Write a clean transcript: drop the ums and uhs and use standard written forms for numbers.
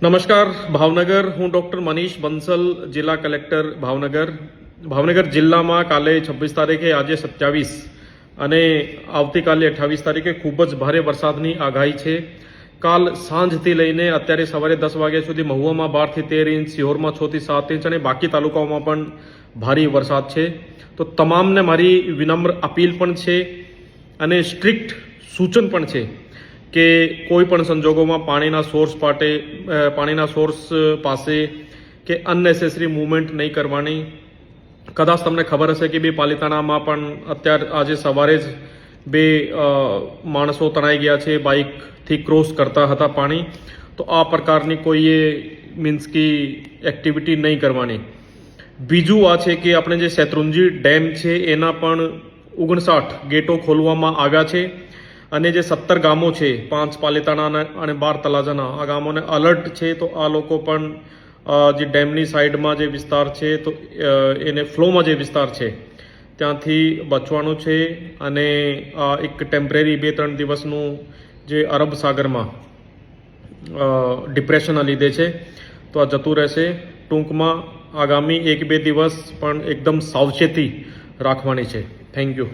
નમસ્કાર ભાવનગર, હું ડૉક્ટર મનીષ બંસલ, જિલ્લા કલેક્ટર ભાવનગર. ભાવનગર જિલ્લામાં કાલે 26 તારીખે, આજે 27 અને આવતીકાલે 28 તારીખે ખૂબ જ ભારે વરસાદની આગાહી છે. કાલ સાંજથી લઈને અત્યારે સવારે 10 વાગ્યા સુધી મહુવામાં 12 થી 13 ઇંચ, સિહોરમાં 6 થી 7 ઇંચ અને બાકી તાલુકાઓમાં પણ ભારે વરસાદ છે. તો તમામને મારી વિનમ્ર અપીલ પણ છે અને સ્ટ્રિક્ટ સૂચન પણ છે કે કોઈ પણ સંજોગોમાં પાણીના સોર્સ પાસે કે અનનેસેસરી મૂવમેન્ટ નહીં કરવાની. કદાચ તમને ખબર હશે કે બે પાલિતાણામાં પણ આજે સવારે જ બે માણસો તણાઈ ગયા છે, બાઇકથી ક્રોસ કરતા હતા પાણી. તો આ પ્રકારની કોઈએ મીન્સ એક્ટિવિટી નહીં કરવાની. બીજું આ છે કે આપણે જે શેત્રુંજી ડેમ છે એના પણ 59 ગેટો ખોલવામાં આવ્યા છે અને જે 17 ગામો છે, 5 પાલિતાણા અને 12 તલાજાના, આ ગામોને અલર્ટ છે. તો આ લોકો પણ જે ડેમની સાઈડમાં જે વિસ્તાર છે તો એને ફ્લોમાં જે વિસ્તાર છે ત્યાંથી બચવાનું છે. અને એક ટેમ્પરરી 2-3 દિવસનું જે અરબ સાગરમાં ડિપ્રેશનના લીધે છે તો આ જતું રહેશે. ટૂંકમાં આગામી 1-2 દિવસ પણ એકદમ સાવચેતી રાખવાની છે. Thank you.